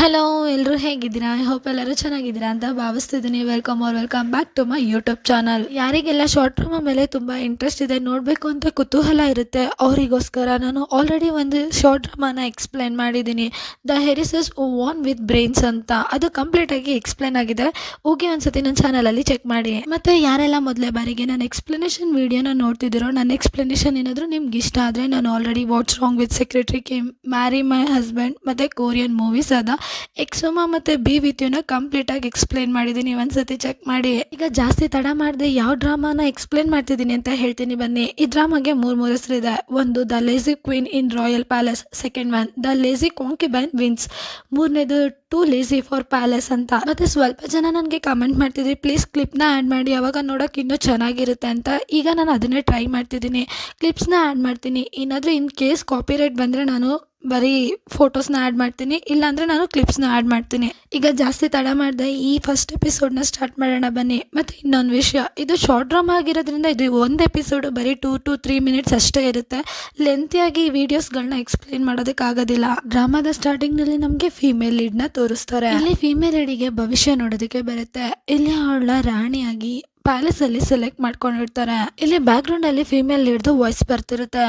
Hello ಎಲ್ಲರೂ ಹೇಗಿದ್ದೀರಾ? I hope ಎಲ್ಲರೂ ಚೆನ್ನಾಗಿದ್ದೀರಾ ಅಂತ ಭಾವಿಸ್ತಿದ್ದೀನಿ. Welcome back to my YouTube channel. ಯಾರಿಗೆಲ್ಲ ಶಾರ್ಟ್ ಡ್ರಾಮಾ ಮೇಲೆ ತುಂಬ ಇಂಟ್ರೆಸ್ಟ್ ಇದೆ, ನೋಡಬೇಕು ಅಂತ ಕುತೂಹಲ ಇರುತ್ತೆ, ಅವರಿಗೋಸ್ಕರ ನಾನು ಆಲ್ರೆಡಿ ಒಂದು ಶಾರ್ಟ್ ಡ್ರಾಮಾನ ಎಕ್ಸ್ಪ್ಲೇನ್ ಮಾಡಿದ್ದೀನಿ. ದ ಹೆರಿಸಸ್ ವಾನ್ ವಿತ್ ಬ್ರೈನ್ಸ್ ಅಂತ. ಅದು ಕಂಪ್ಲೀಟಾಗಿ ಎಕ್ಸ್ಪ್ಲೇನ್ ಆಗಿದೆ. ಹೋಗಿ ಒಂದ್ಸತಿ ನನ್ನ ಚಾನಲಲ್ಲಿ ಚೆಕ್ ಮಾಡಿ. ಮತ್ತು ಯಾರೆಲ್ಲ ಮೊದಲೇ ಬಾರಿಗೆ ನನ್ನ ಎಕ್ಸ್ಪ್ಲನೇಷನ್ ವೀಡಿಯೋನ ನೋಡ್ತಿದ್ದೀರೋ, ನನ್ನ ಎಕ್ಸ್ಪ್ಲನೇಷನ್ ಏನಾದರೂ ನಿಮ್ಗೆ ಇಷ್ಟ ಆದರೆ ನಾನು already what's wrong with secretary Kim, marry my husband ಮತ್ತು ಕೊರಿಯನ್ ಮೂವೀಸ್ ಅದ ಎಕ್ಸೋಮಾ ಮತ್ತು ಬಿ ವಿತ್ ಯುನ ಕಂಪ್ಲೀಟಾಗಿ ಎಕ್ಸ್ಪ್ಲೇನ್ ಮಾಡಿದ್ದೀನಿ. ಒಂದ್ಸತಿ ಚೆಕ್ ಮಾಡಿ. ಈಗ ಜಾಸ್ತಿ ತಡ ಮಾಡದೆ ಯಾವ ಡ್ರಾಮಾನ ಎಕ್ಸ್ಪ್ಲೇನ್ ಮಾಡ್ತಿದ್ದೀನಿ ಅಂತ ಹೇಳ್ತೀನಿ ಬನ್ನಿ. ಈ ಡ್ರಾಮಾಗೆ ಮೂರು ಹೆಸರಿದೆ. ಒಂದು the lazy queen in royal palace, second one the lazy concubine wins, ಮೂರನೇದು ಟು ಲೇಜಿ ಫಾರ್ ಪ್ಯಾಲೇಸ್ ಅಂತ. ಮತ್ತೆ ಸ್ವಲ್ಪ ಜನ ನನಗೆ ಕಮೆಂಟ್ ಮಾಡ್ತಿದ್ರಿ, ಪ್ಲೀಸ್ ಕ್ಲಿಪ್ನ ಆ್ಯಡ್ ಮಾಡಿ, ಅವಾಗ ನೋಡೋಕೆ ಇನ್ನೂ ಚೆನ್ನಾಗಿರುತ್ತೆ ಅಂತ. ಈಗ ನಾನು ಅದನ್ನೇ ಟ್ರೈ ಮಾಡ್ತಿದ್ದೀನಿ, ಕ್ಲಿಪ್ಸ್ನ ಆ್ಯಡ್ ಮಾಡ್ತೀನಿ. ಏನಾದರೂ ಇನ್ ಕೇಸ್ ಕಾಪಿರೈಟ್ ಬಂದರೆ ನಾನು ಬರೀ ಫೋಟೋಸ್ನ ಆ್ಯಡ್ ಮಾಡ್ತೀನಿ, ಇಲ್ಲಾಂದರೆ ನಾನು ಕ್ಲಿಪ್ಸ್ನ ಆ್ಯಡ್ ಮಾಡ್ತೀನಿ. ಈಗ ಜಾಸ್ತಿ ತಡ ಮಾಡಿದೆ, ಈ ಫಸ್ಟ್ ಎಪಿಸೋಡ್ನ ಸ್ಟಾರ್ಟ್ ಮಾಡೋಣ ಬನ್ನಿ. ಮತ್ತು ಇನ್ನೊಂದು ವಿಷಯ, ಇದು ಶಾರ್ಟ್ ಡ್ರಾಮಾ ಆಗಿರೋದ್ರಿಂದ ಇದು ಒಂದು ಎಪಿಸೋಡು ಬರೀ 2 to 3 minutes ಅಷ್ಟೇ ಇರುತ್ತೆ. ಲೆಂತಿಯಾಗಿ ವೀಡಿಯೋಸ್ಗಳನ್ನ ಎಕ್ಸ್ಪ್ಲೇನ್ ಮಾಡೋದಕ್ಕಾಗೋದಿಲ್ಲ. ಡ್ರಾಮಾದ ಸ್ಟಾರ್ಟಿಂಗ್ನಲ್ಲಿ ನಮಗೆ ಫೀಮೇಲ್ ಲೀಡ್ನ ತೋರಿಸ್ತಾರೆ. ಇಲ್ಲಿ ಫೀಮೇಲ್ ಲೀಡಿಗೆ ಭವಿಷ್ಯ ನೋಡೋದಕ್ಕೆ ಬರುತ್ತೆ. ಇಲ್ಲಿ ಅವಳ ರಾಣಿಯಾಗಿ ಪ್ಯಾಲೇಸಲ್ಲಿ ಸೆಲೆಕ್ಟ್ ಮಾಡ್ಕೊಂಡಿರ್ತಾರೆ. ಇಲ್ಲಿ ಬ್ಯಾಕ್ಗ್ರೌಂಡಲ್ಲಿ ಫೀಮೇಲ್ ಲೀಡ್ದು ವಾಯ್ಸ್ ಬರ್ತಿರುತ್ತೆ.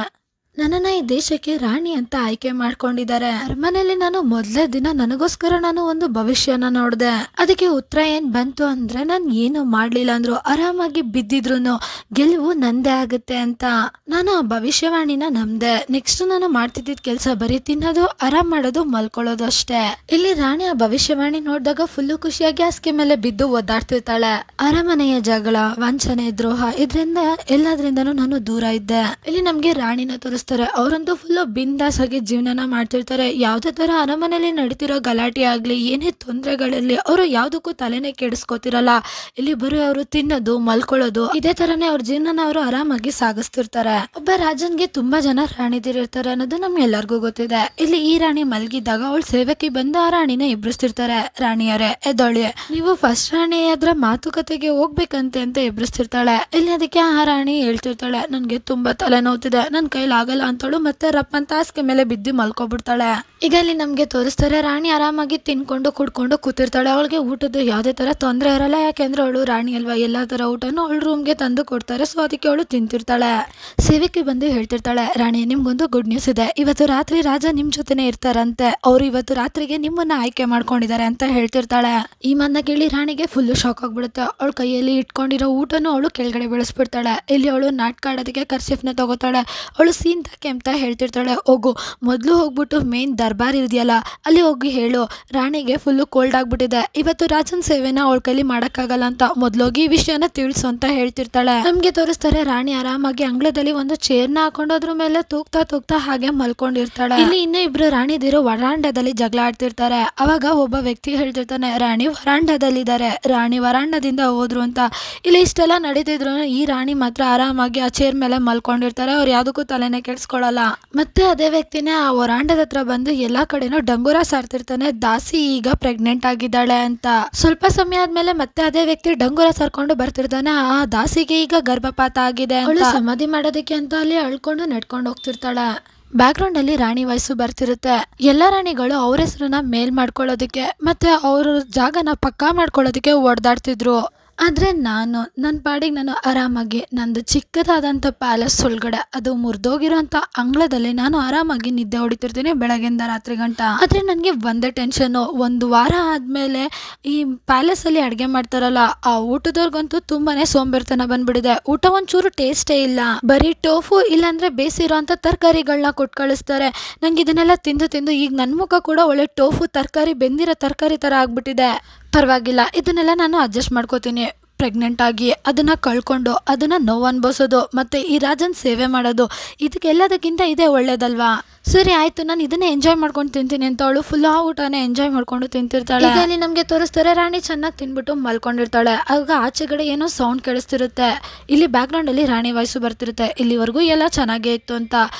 ನನ್ನನ್ನು ಈ ದೇಶಕ್ಕೆ ರಾಣಿ ಅಂತ ಆಯ್ಕೆ ಮಾಡ್ಕೊಂಡಿದ್ದಾರೆ. ಅರಮನೆಯಲ್ಲಿ ನಾನು ಮೊದಲೇ ದಿನ ನನಗೋಸ್ಕರ ನಾನು ಒಂದು ಭವಿಷ್ಯನ ನೋಡಿದೆ. ಅದಕ್ಕೆ ಉತ್ತರ ಏನು ಬಂತು ಅಂದರೆ, ನಾನು ಏನು ಮಾಡಲಿಲ್ಲ ಅಂದ್ರು, ಆರಾಮಾಗಿ ಬಿದ್ದಿದ್ರು ಗೆಲುವು ನಂದೇ ಆಗುತ್ತೆ ಅಂತ. ನಾನು ಆ ಭವಿಷ್ಯವಾಣಿನ ನಂಬಿದೆ. ನೆಕ್ಸ್ಟ್ ನಾನು ಮಾಡ್ತಿದ್ದ ಕೆಲಸ ಬರೀ ತಿನ್ನೋದು, ಆರಾಮ್ ಮಾಡೋದು, ಮಲ್ಕೊಳ್ಳೋದು ಅಷ್ಟೇ. ಇಲ್ಲಿ ರಾಣಿ ಆ ಭವಿಷ್ಯವಾಣಿ ನೋಡಿದಾಗ ಫುಲ್ಲು ಖುಷಿಯಾಗಿ ಹಾಸಿಗೆ ಮೇಲೆ ಬಿದ್ದು ಒದ್ದಾಡ್ತಿರ್ತಾಳೆ. ಅರಮನೆಯ ಜಗಳ, ವಂಚನೆ, ದ್ರೋಹ, ಇದರಿಂದ ಎಲ್ಲದ್ರಿಂದನೂ ನಾನು ದೂರ ಇದ್ದೆ. ಇಲ್ಲಿ ನಮಗೆ ರಾಣಿನ ತೋರಿಸ್ತಾರೆ. ಅವರಂತೂ ಫುಲ್ಲು ಬಿಂದಾಸ್ ಆಗಿ ಜೀವನನ ಮಾಡ್ತಿರ್ತಾರೆ. ಯಾವುದೇ ತರ ಅರಮನೆಯಲ್ಲಿ ನಡೀತಿರೋ ಗಲಾಟೆ ಆಗ್ಲಿ, ಏನೇ ತೊಂದರೆಗಳಲ್ಲಿ ಅವರು ಯಾವುದಕ್ಕೂ ತಲೆನೇ ಕೆಡಿಸ್ಕೋತಿರಲ್ಲ. ಇಲ್ಲಿ ಬರೀ ಅವರು ತಿನ್ನೋದು, ಮಲ್ಕೊಳ್ಳೋದು, ಇದೇ ತರನೇ ಅವ್ರ ಜೀವನನ ಅವರು ಆರಾಮಾಗಿ ಸಾಗಿಸ್ತಿರ್ತಾರೆ. ಒಬ್ಬ ರಾಜನ್ಗೆ ತುಂಬಾ ಜನ ರಾಣಿದಿರಿರ್ತಾರೆ ಅನ್ನೋದು ನಮ್ಗೆ ಎಲ್ಲರಿಗೂ ಗೊತ್ತಿದೆ. ಇಲ್ಲಿ ಈ ರಾಣಿ ಮಲಗಿದ್ದಾಗ ಅವಳ ಸೇವಕಿ ಬಂದು ಆ ರಾಣಿನ ಎಬ್ರಿಸ್ತಿರ್ತಾರೆ. ರಾಣಿಯರೇ ಎದ್ದೊಳಿ, ನೀವು ಫಸ್ಟ್ ರಾಣಿ ಅದ್ರ ಮಾತುಕತೆಗೆ ಹೋಗ್ಬೇಕಂತೆ ಅಂತ ಎಬ್ರಿಸ್ತಿರ್ತಾಳೆ. ಇಲ್ಲಿ ಅದಕ್ಕೆ ಆ ರಾಣಿ ಹೇಳ್ತಿರ್ತಾಳೆ, ನನ್ಗೆ ತುಂಬಾ ತಲೆ ನೋವ್ತಿದೆ, ನನ್ ಕೈಲಾಗಲ್ಲ ಅಂತಳು. ಮತ್ತೆ ರಪ್ಪ ಅಂತ ಹಾಸಿಗೆ ಮೇಲೆ ಬಿದ್ದು ಮಲ್ಕೊಬಿಡ್ತಾಳೆ. ಈಗ ಅಲ್ಲಿ ನಮ್ಗೆ ತೋರಿಸ್ತಾರೆ, ರಾಣಿ ಆರಾಮಾಗಿ ತಿನ್ಕೊಂಡು ಕುಡ್ಕೊಂಡು ಕೂತಿರ್ತಾಳೆ. ಅವಳಿಗೆ ಊಟದ ಯಾವುದೇ ತರ ತೊಂದರೆ ಇರಲ್ಲ, ಯಾಕೆಂದ್ರೆ ಅವಳು ರಾಣಿ ಅಲ್ವಾ. ಎಲ್ಲಾ ತರ ಊಟನು ಅವಳು ರೂಮ್ಗೆ ತಂದು ಕೊಡ್ತಾರೆ. ಸೊ ಅದಕ್ಕೆ ಅವಳು ತಿಂತಿರ್ತಾಳೆ. ಸೇವಕಿ ಬಂದು ಹೇಳ್ತಿರ್ತಾಳೆ, ರಾಣಿ ನಿಮ್ಗೊಂದು ಗುಡ್ ನ್ಯೂಸ್ ಇದೆ, ಇವತ್ತು ರಾತ್ರಿ ರಾಜ ನಿಮ್ ಜೊತೆನೆ ಇರ್ತಾರಂತೆ. ಅವ್ರು ಇವತ್ತು ರಾತ್ರಿಗೆ ನಿಮ್ಮನ್ನ ಆಯ್ಕೆ ಮಾಡ್ಕೊಂಡಿದ್ದಾರೆ ಅಂತ ಹೇಳ್ತಿರ್ತಾಳೆ. ಈ ಮಾತನ್ನ ಕೇಳಿ ರಾಣಿಗೆ ಫುಲ್ ಶಾಕ್ ಆಗ್ಬಿಡುತ್ತೆ. ಅವಳ ಕೈಯಲ್ಲಿ ಇಟ್ಕೊಂಡಿರೋ ಊಟನು ಅವಳು ಕೆಳಗಡೆ ಬೆಳೆಸ್ಬಿಡ್ತಾಳೆ. ಇಲ್ಲಿ ಅವಳು ನಾಟಕ ಆಡೋದಕ್ಕೆ ಕರ್ಚಿಫ್ನ ತಗೋತಾಳೆ. ಅವಳು ಸೀನ್ ತಾಕೆ ಅಂತ ಹೇಳ್ತಿರ್ತಾಳೆ. ಹೋಗು, ಮೊದಲು ಹೋಗ್ಬಿಟ್ಟು ಮೇನ್ ದರ್ಬಾರ್ ಇದೆಯಲ್ಲ ಅಲ್ಲಿ ಹೋಗಿ ಹೇಳು, ರಾಣಿಗೆ ಫುಲ್ಲು ಕೋಲ್ಡ್ ಆಗ್ಬಿಟ್ಟಿದೆ, ಇವತ್ತು ರಾಜನ್ ಸೇವೆನ ಅವಳ ಕೈಲಿ ಮಾಡಕ್ಕಾಗಲ್ಲ ಅಂತ ಮೊದ್ಲೋಗಿ ಈ ವಿಷಯನ ತಿಳಿಸು ಅಂತ ಹೇಳ್ತಿರ್ತಾಳೆ. ನಮ್ಗೆ ತೋರಿಸ್ತಾರೆ, ರಾಣಿ ಆರಾಮಾಗಿ ಅಂಗಳದಲ್ಲಿ ಒಂದು ಚೇರ್ನ ಹಾಕೊಂಡು ಅದ್ರ ಮೇಲೆ ತೂಗ್ತಾ ಹಾಗೆ ಮಲ್ಕೊಂಡಿರ್ತಾಳೆ. ಇಲ್ಲಿ ಇನ್ನೂ ಇಬ್ರು ರಾಣಿದಿರು ವರಾಂಡದಲ್ಲಿ ಜಗಳ ಆಡ್ತಿರ್ತಾರೆ. ಅವಾಗ ಒಬ್ಬ ವ್ಯಕ್ತಿ ಹೇಳ್ತಿರ್ತಾನೆ, ರಾಣಿ ವರಾಂಡದಲ್ಲಿದ್ದಾರೆ, ರಾಣಿ ವರಾಂಡದಿಂದ ಹೋದ್ರು ಅಂತ. ಇಲ್ಲಿ ಇಷ್ಟೆಲ್ಲ ನಡೀತಿದ್ರು ಈ ರಾಣಿ ಮಾತ್ರ ಆರಾಮಾಗಿ ಆ ಚೇರ್ ಮೇಲೆ ಮಲ್ಕೊಂಡಿರ್ತಾರೆ. ಅವ್ರು ಯಾವ್ದಕ್ಕೂ ತಲೆನೇ ಕೆಡ್ಸ್ಕೊಳ್ಳಲ್ಲ. ಮತ್ತೆ ಅದೇ ವ್ಯಕ್ತಿನೇ ಆ ವರಾಂಡದ ಹತ್ರ ಬಂದು ಎಲ್ಲಾ ಕಡೆನೂ ಡಂಗೂರ ಸಾರ್ತಿರ್ತಾನೆ, ದಾಸಿ ಈಗ ಪ್ರೆಗ್ನೆಂಟ್ ಆಗಿದ್ದಾಳೆ ಅಂತ. ಸ್ವಲ್ಪ ಸಮಯ ಆದ್ಮೇಲೆ ಮತ್ತೆ ಅದೇ ವ್ಯಕ್ತಿ ಡಂಗೂರ ಸಾರ್ಕೊಂಡು ಬರ್ತಿರ್ತಾನೆ, ಆ ದಾಸಿಗೆ ಈಗ ಗರ್ಭಪಾತ ಆಗಿದೆ ಅಂತ. ಸಮಾಧಿ ಮಾಡೋದಕ್ಕೆ ಅಂತ ಅಲ್ಲಿ ಅಳ್ಕೊಂಡು ನಡ್ಕೊಂಡು ಹೋಗ್ತಿರ್ತಾಳೆ. ಬ್ಯಾಕ್ ಗ್ರೌಂಡ್ ಅಲ್ಲಿ ರಾಣಿ ವಯಸ್ಸು ಬರ್ತಿರುತ್ತೆ. ಎಲ್ಲಾ ರಾಣಿಗಳು ಅವ್ರ ಹೆಸರನ್ನ ಮೇಲ್ ಮಾಡ್ಕೊಳ್ಳೋದಕ್ಕೆ ಮತ್ತೆ ಅವ್ರ ಜಾಗನ ಪಕ್ಕಾ ಮಾಡ್ಕೊಳ್ಳೋದಕ್ಕೆ ಓಡಾಡ್ತಿದ್ರು. ಆದರೆ ನಾನು ನನ್ನ ಪಾಡಿಗೆ ನಾನು ಆರಾಮಾಗಿ ನಂದು ಚಿಕ್ಕದಾದಂಥ ಪ್ಯಾಲೇಸ್ ಒಳಗಡೆ, ಅದು ಮುರಿದೋಗಿರೋಂಥ ಅಂಗಳದಲ್ಲಿ ನಾನು ಆರಾಮಾಗಿ ನಿದ್ದೆ ಹೊಡಿತಿರ್ತೀನಿ ಬೆಳಗ್ಗೆಯಿಂದ ರಾತ್ರಿ ಗಂಟ. ಆದರೆ ನನಗೆ ಒಂದೇ ಟೆನ್ಷನ್ನು, ಒಂದು ವಾರ ಆದಮೇಲೆ ಈ ಪ್ಯಾಲೇಸಲ್ಲಿ ಅಡುಗೆ ಮಾಡ್ತಾರಲ್ಲ ಆ ಊಟದವ್ರಿಗಂತೂ ತುಂಬಾ ಸೋಂಬೇರ್ತನ ಬಂದ್ಬಿಟ್ಟಿದೆ. ಊಟ ಒಂಚೂರು ಟೇಸ್ಟೇ ಇಲ್ಲ, ಬರೀ ಟೋಫು ಇಲ್ಲಾಂದರೆ ಬೇಯಿಸಿರೋ ಅಂಥ ತರಕಾರಿಗಳನ್ನ ಕೊಟ್ಟು ಕಳಿಸ್ತಾರೆ. ನಂಗೆ ಇದನ್ನೆಲ್ಲ ತಿಂದು ಈಗ ನನ್ನ ಮುಖ ಕೂಡ ಒಳ್ಳೆ ಟೋಫು ತರಕಾರಿ, ಬೆಂದಿರೋ ತರಕಾರಿ ಥರ ಆಗ್ಬಿಟ್ಟಿದೆ. ಪರವಾಗಿಲ್ಲ, ಇದನ್ನೆಲ್ಲ ನಾನು ಅಡ್ಜಸ್ಟ್ ಮಾಡ್ಕೋತೀನಿ. ಪ್ರೆಗ್ನೆಂಟ್ ಆಗಿ ಅದನ್ನು ಕಳ್ಕೊಂಡು ಅದನ್ನು ನೋವು ಅನ್ಭವಿಸೋದು ಮತ್ತು ಈ ರಾಜನ್ ಸೇವೆ ಮಾಡೋದು, ಇದಕ್ಕೆಲ್ಲದಕ್ಕಿಂತ ಇದೇ ಒಳ್ಳೇದಲ್ವಾ. ಸರಿ ಆಯಿತು, ನಾನು ಇದನ್ನೇ ಎಂಜಾಯ್ ಮಾಡ್ಕೊಂಡು ತಿಂತೀನಿ ಅಂತ ಅವಳು ಫುಲ್ ಆ ಊಟನೇ ಎಂಜಾಯ್ ಮಾಡ್ಕೊಂಡು ತಿಂತಿರ್ತಾಳೆ. ಈಗ ಅಲ್ಲಿ ನಮಗೆ ತೋರಿಸ್ತಾರೆ, ರಾಣಿ ಚೆನ್ನಾಗಿ ತಿನ್ಬಿಟ್ಟು ಮಲ್ಕೊಂಡಿರ್ತಾಳೆ. ಆಗ ಆಚೆಗಡೆ ಏನೋ ಸೌಂಡ್ ಕೇಳಿಸ್ತಿರುತ್ತೆ. ಇಲ್ಲಿ ಬ್ಯಾಕ್ಗ್ರೌಂಡಲ್ಲಿ ರಾಣಿ ವಾಯ್ಸು ಬರ್ತಿರುತ್ತೆ. ಇಲ್ಲಿವರೆಗೂ ಎಲ್ಲ ಚೆನ್ನಾಗೇ ಇತ್ತು ಅಂತ.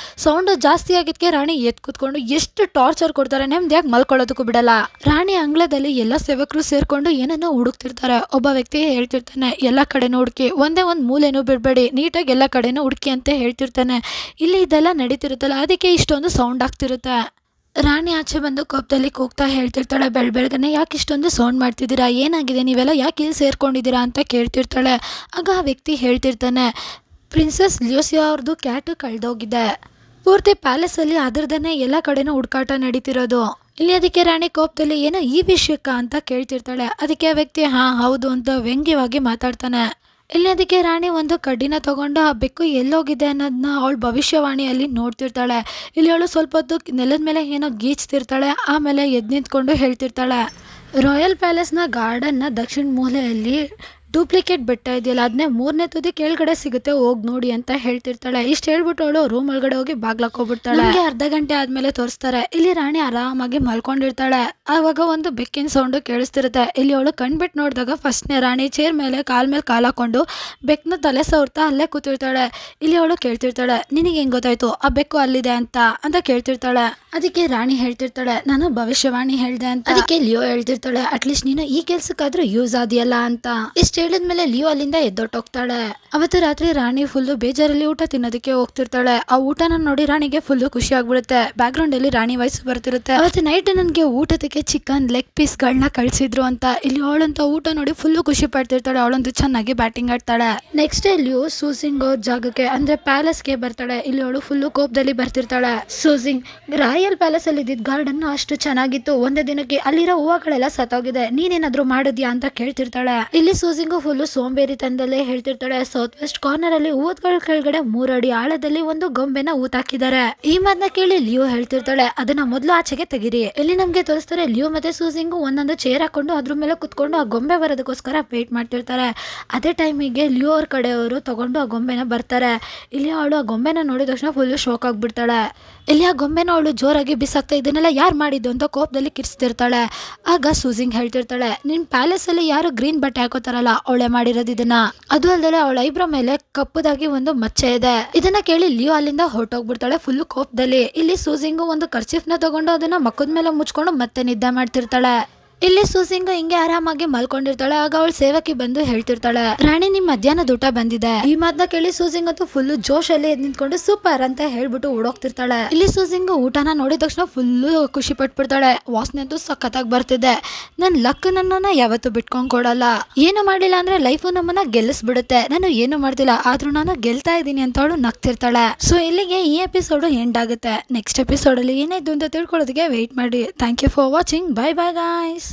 ಸೌಂಡ್ ಜಾಸ್ತಿ ಆಗಿದ್ದಕ್ಕೆ ರಾಣಿ ಎದ್ದು ಕೂತ್ಕೊಂಡು ಎಷ್ಟು ಟಾರ್ಚರ್ ಕೊಡ್ತಾರೆ, ನೆಮ್ಮದಿಯಾಗಿ ಮಲ್ಕೊಳ್ಳೋದಕ್ಕೂ ಬಿಡಲ್ಲ. ರಾಣಿ ಅಂಗಳದಲ್ಲಿ ಎಲ್ಲ ಸೇವಕರು ಸೇರ್ಕೊಂಡು ಏನನ್ನೋ ಹುಡುಕ್ತಿರ್ತಾರೆ. ಒಬ್ಬ ವ್ಯಕ್ತಿ ಹೇಳ್ತಿರ್ತಾನೆ, ಎಲ್ಲ ಕಡೆನೂ ಹುಡುಕಿ, ಒಂದೇ ಒಂದು ಮೂಲೆನೂ ಬಿಡಬೇಡಿ, ನೀಟಾಗಿ ಎಲ್ಲ ಕಡೆನೂ ಹುಡುಕಿ ಅಂತ ಹೇಳ್ತಿರ್ತಾನೆ. ಇಲ್ಲಿ ಇದೆಲ್ಲ ನಡೀತಿರುತ್ತಲ್ಲ ಅದಕ್ಕೆ ಇಷ್ಟೊಂದು ಸೌಂಡ್ ಆಗ್ತಿರುತ್ತೆ. ರಾಣಿ ಆಚೆ ಬಂದು ಕೋಪದಲ್ಲಿ ಕೂಗ್ತಾ ಹೇಳ್ತಿರ್ತಾಳೆ, ಬೆಳಗ್ಗೆನೆ ಯಾಕೆ ಇಷ್ಟೊಂದು ಸೌಂಡ್ ಮಾಡ್ತಿದ್ದೀರಾ, ಏನಾಗಿದೆ, ನೀವೆಲ್ಲ ಯಾಕೆ ಇಲ್ಲಿ ಸೇರ್ಕೊಂಡಿದ್ದೀರಾ ಅಂತ ಕೇಳ್ತಿರ್ತಾಳೆ. ಆಗ ಆ ವ್ಯಕ್ತಿ ಹೇಳ್ತಿರ್ತಾನೆ, ಪ್ರಿನ್ಸೆಸ್ ಲ್ಯೂಸಿಯಾ ಅವ್ರದ್ದು ಕ್ಯಾಟು ಕಳೆದೋಗಿದೆ. ಪೂರ್ತಿ ಪ್ಯಾಲೇಸಲ್ಲಿ ಅದರದನ್ನೇ ಎಲ್ಲ ಕಡೆನೂ ಹುಡುಕಾಟ ನಡೀತಿರೋದು. ಇಲ್ಲಿ ಅದಕ್ಕೆ ರಾಣಿ ಕೋಪದಲ್ಲಿ ಏನೋ ಈ ವಿಷಯಕ್ಕ ಅಂತ ಕೇಳ್ತಿರ್ತಾಳೆ. ಅದಕ್ಕೆ ಆ ವ್ಯಕ್ತಿ ಹೌದು ಅಂತ ವ್ಯಂಗ್ಯವಾಗಿ ಮಾತಾಡ್ತಾನೆ. ಇಲ್ಲಿ ಅದಕ್ಕೆ ರಾಣಿ ಒಂದು ಕಡ್ಡಿನ ತಗೊಂಡು ಆ ಬೆಕ್ಕು ಎಲ್ಲೋಗಿದೆ ಅನ್ನೋದನ್ನ ಅವಳು ಭವಿಷ್ಯವಾಣಿಯಲ್ಲಿ ನೋಡ್ತಿರ್ತಾಳೆ. ಇಲ್ಲಿ ಅವಳು ಸ್ವಲ್ಪ ಹೊತ್ತು ನೆಲದ ಮೇಲೆ ಏನೋ ಗೀಚ್ತಿರ್ತಾಳೆ. ಆಮೇಲೆ ಎದ್ದು ನಿಂತ್ಕೊಂಡು ಹೇಳ್ತಿರ್ತಾಳೆ, ರಾಯಲ್ ಪ್ಯಾಲೇಸ್ನ ಗಾರ್ಡನ್ನ ದಕ್ಷಿಣ ಮೂಲೆಯಲ್ಲಿ ಡೂಪ್ಲಿಕೇಟ್ ಬೆಟ್ಟ ಇದೆಯಲ್ಲ, ಅದನ್ನೇ 3ನೇ ತುದಿ ಕೆಳಗಡೆ ಸಿಗುತ್ತೆ, ಹೋಗಿ ನೋಡಿ ಅಂತ ಹೇಳ್ತಿರ್ತಾಳೆ. ಇಷ್ಟು ಹೇಳ್ಬಿಟ್ಟು ಅವಳು ರೂಮ್ ಒಳಗಡೆ ಹೋಗಿ ಬಾಗ್ಲಾಕೋಗ್ಬಿಡ್ತಾಳೆ. ನಮಗೆ ಅರ್ಧ ಗಂಟೆ ಆದ್ಮೇಲೆ ತೋರಿಸ್ತಾರೆ. ಇಲ್ಲಿ ರಾಣಿ ಆರಾಮಾಗಿ ಮಲ್ಕೊಂಡಿರ್ತಾಳೆ. ಆವಾಗ ಒಂದು ಬೆಕ್ಕಿನ ಸೌಂಡು ಕೇಳಿಸ್ತಿರುತ್ತೆ. ಇಲ್ಲಿ ಅವಳು ಕಣ್ಬಿಟ್ಟು ನೋಡಿದಾಗ ಫಸ್ಟ್ನೇ ರಾಣಿ ಚೇರ್ ಮೇಲೆ ಕಾಲ್ ಹಾಕೊಂಡು ಬೆಕ್ಕನ ತಲೆ ಸವರ್ತಾ ಅಲ್ಲೇ ಕೂತಿರ್ತಾಳೆ. ಇಲ್ಲಿ ಅವಳು ಕೇಳ್ತಿರ್ತಾಳೆ, ನಿನಗೆ ಹೆಂಗ್ ಗೊತ್ತಾಯ್ತು ಆ ಬೆಕ್ಕು ಅಲ್ಲಿದೆ ಅಂತ ಕೇಳ್ತಿರ್ತಾಳೆ. ಅದಕ್ಕೆ ರಾಣಿ ಹೇಳ್ತಿರ್ತಾಳೆ, ನಾನು ಭವಿಷ್ಯವಾಣಿ ಹೇಳ್ದೆ ಅಂತ. ಅದಕ್ಕೆ ಲಿಯೋ ಹೇಳ್ತಿರ್ತಾಳೆ, ಅಟ್ಲೀಸ್ಟ್ ನೀನು ಈ ಕೆಲ್ಸಕ್ಕಾದ್ರೂ ಯೂಸ್ ಆದಿಯಲ್ಲ ಅಂತ. ಇಷ್ಟು ಹೇಳಿದ್ಮೇಲೆ ಲಿಯೋ ಅಲ್ಲಿಂದ ಎದ್ದೊಟ್ಟೋಗ್ತಾಳೆ. ಅವತ್ತು ರಾತ್ರಿ ರಾಣಿ ಫುಲ್ಲು ಬೇಜಾರಲ್ಲಿ ಊಟ ತಿನ್ನೋದಕ್ಕೆ ಹೋಗ್ತಿರ್ತಾಳೆ. ಆ ಊಟನ ನೋಡಿ ರಾಣಿಗೆ ಫುಲ್ಲು ಖುಷಿ ಆಗ್ಬಿಡುತ್ತೆ. ಬ್ಯಾಕ್ ಗ್ರೌಂಡ್ ಅಲ್ಲಿ ರಾಣಿ ವಾಯ್ಸ್ ಬರ್ತಿರುತ್ತೆ, ಅವತ್ತು ನೈಟ್ ನನಗೆ ಊಟದಕ್ಕೆ ಚಿಕನ್ ಲೆಗ್ ಪೀಸ್ ಗಳನ್ನ ಕಳ್ಸಿದ್ರು ಅಂತ. ಇಲ್ಲಿ ಅವಳಂತ ಊಟ ನೋಡಿ ಫುಲ್ಲು ಖುಷಿ ಪಡ್ತಿರ್ತಾಳೆ. ಅವಳಂತೂ ಚೆನ್ನಾಗಿ ಬ್ಯಾಟಿಂಗ್ ಆಡ್ತಾಳೆ. ನೆಕ್ಸ್ಟ್ ಲಿಯೋ ಸೂಸಿಂಗ್ ಅವ್ರ ಜಾಗಕ್ಕೆ ಅಂದ್ರೆ ಪ್ಯಾಲೇಸ್ಗೆ ಬರ್ತಾಳೆ. ಇಲ್ಲಿ ಅವಳು ಫುಲ್ಲು ಕೋಪದಲ್ಲಿ ಬರ್ತಿರ್ತಾಳೆ. ಸೂಸಿಂಗ್, ರಾಯಲ್ ಪ್ಯಾಲೇಸ್ ಅಲ್ಲಿ ಇದ್ದಿದ್ದ ಗಾರ್ಡನ್ ಅಷ್ಟು ಚೆನ್ನಾಗಿತ್ತು, ಒಂದೇ ದಿನಕ್ಕೆ ಅಲ್ಲಿರೋ ಹೂವಗಳೆಲ್ಲ ಸತ್ತೋಗಿದೆ, ನೀನೇನಾದ್ರೂ ಮಾಡಿದ್ಯಾ ಅಂತ ಕೇಳ್ತಿರ್ತಾಳೆ. ಇಲ್ಲಿ ಸೂಸಿಂಗು ಫುಲ್ಲು ಸೋಂಬೇರಿ ತಂದಲ್ಲೇ ಹೇಳ್ತಿರ್ತಾಳೆ, ಸೌತ್ ವೆಸ್ಟ್ ಕಾರ್ನರ್ ಅಲ್ಲಿ ಊತ್ಗಳ ಕೆಳಗಡೆ 3 ಅಡಿ ಆಳದಲ್ಲಿ ಒಂದು ಗೊಂಬೆನ ಊತಾಕಿದ್ದಾರೆ. ಈ ಮಾತನ್ನ ಕೇಳಿ ಲಿಯೋ ಹೇಳ್ತಿರ್ತಾಳೆ, ಅದನ್ನ ಮೊದಲು ಆಚೆಗೆ ತೆಗಿರಿ. ಇಲ್ಲಿ ನಮ್ಗೆ ತೋರಿಸ್ತಾರೆ ಲಿಯೋ ಮತ್ತೆ ಸೂಸಿಂಗು ಒಂದೊಂದು ಚೇರ್ ಹಾಕೊಂಡು ಅದ್ರ ಮೇಲೆ ಕುತ್ಕೊಂಡು ಆ ಗೊಂಬೆ ಬರೋದಕ್ಕೋಸ್ಕರ ವೇಟ್ ಮಾಡ್ತಿರ್ತಾರೆ. ಅದೇ ಟೈಮಿಗೆ ಲಿಯೋ ಅವ್ರ ಕಡೆಯವರು ತಗೊಂಡು ಆ ಗೊಂಬೆನ ಬರ್ತಾರೆ. ಇಲ್ಲಿ ಅವಳು ಆ ಗೊಂಬೆನ ನೋಡಿದ ತಕ್ಷಣ ಫುಲ್ಲು ಶೋಕ್ ಆಗ್ಬಿಡ್ತಾಳೆ. ಇಲ್ಲಿ ಆ ಗೊಂಬೆನ ಅವಳು ಜೋರಾಗಿ ಬಿಸಾಕ್ತಾ ಇದನ್ನೆಲ್ಲ ಯಾರು ಮಾಡಿದ್ದು ಅಂತ ಕೋಪದಲ್ಲಿ ಕಿರ್ಸ್ತಿರ್ತಾಳೆ. ಆಗ ಸೂಸಿಂಗ್ ಹೇಳ್ತಿರ್ತಾಳೆ, ನಿನ್ ಪ್ಯಾಲೇಸ್ ಅಲ್ಲಿ ಯಾರು ಗ್ರೀನ್ ಬಟ್ಟೆ ಹಾಕೋತಾರಲ್ಲ ಅವಳೆ ಮಾಡಿರೋದು ಇದನ್ನ. ಅದು ಅಲ್ಲದೆ ಅವಳ ಐಬ್ರೋ ಮೇಲೆ ಕಪ್ಪುದಾಗಿ ಒಂದು ಮಚ್ಚೆ ಇದೆ. ಇದನ್ನ ಕೇಳಿ ಲಿಯೋ ಅಲ್ಲಿಂದ ಹೊರಟೋಗ್ಬಿಡ್ತಾಳೆ ಫುಲ್ ಕೋಪದಲ್ಲಿ. ಇಲ್ಲಿ ಸೂಸಿಂಗು ಒಂದು ಕರ್ಚಿಫ್ ನ ತಗೊಂಡು ಅದನ್ನ ಮಕ್ಕದ ಮೇಲೆ ಮುಚ್ಕೊಂಡು ಮತ್ತೆ ನಿದ್ದೆ ಮಾಡ್ತಿರ್ತಾಳೆ. ಇಲ್ಲಿ ಸೂಸಿಂಗು ಹಿಂಗೆ ಆರಾಮಾಗಿ ಮಲ್ಕೊಂಡಿರ್ತಾಳೆ. ಆಗ ಅವಳು ಸೇವಕಿ ಬಂದು ಹೇಳ್ತಿರ್ತಾಳೆ, ರಾಣಿ ನಿಮ್ ಮಧ್ಯಾಹ್ನದ ಊಟ ಬಂದಿದೆ. ಈ ಮಾತನ್ನ ಕೇಳಿ ಸೂಸಿಂಗ್ ಅಂತೂ ಫುಲ್ ಜೋಶಲ್ಲಿ ನಿಂತ್ಕೊಂಡು ಸೂಪರ್ ಅಂತ ಹೇಳ್ಬಿಟ್ಟು ಓಡೋಗ್ತಿರ್ತಾಳೆ. ಇಲ್ಲಿ ಸೂಸಿಂಗು ಊಟನ ನೋಡಿದ ತಕ್ಷಣ ಫುಲ್ಲು ಖುಷಿ ಪಟ್ಬಿಡ್ತಾಳೆ. ವಾಸನೆ ಅಂತೂ ಸಖತ್ತಾಗಿ ಬರ್ತಿದೆ. ನನ್ ಲಕ್ ನನ್ನನ್ನ ಯಾವತ್ತೂ ಬಿಟ್ಕೊಂಡ್ ಕೊಡಲ್ಲ. ಏನು ಮಾಡಿಲ್ಲ ಅಂದ್ರೆ ಲೈಫು ನಮ್ಮನ್ನ ಗೆಲ್ಲಿಸ್ಬಿಡುತ್ತೆ. ನಾನು ಏನು ಮಾಡ್ತಿಲ್ಲ ಆದ್ರೂ ನಾನು ಗೆಲ್ತಾ ಇದ್ದೀನಿ ಅಂತ ಅವಳು ನಗ್ತಿರ್ತಾಳೆ. ಸೊ ಇಲ್ಲಿಗೆ ಈ ಎಪಿಸೋಡ್ ಎಂಡ್ ಆಗುತ್ತೆ. ನೆಕ್ಸ್ಟ್ ಎಪಿಸೋಡ್ ಅಲ್ಲಿ ಏನಾಯ್ತು ಅಂತ ತಿಳ್ಕೊಳ್ಳೋದಕ್ಕೆ ವೇಟ್ ಮಾಡಿ. Thank you for watching. Bye bye guys.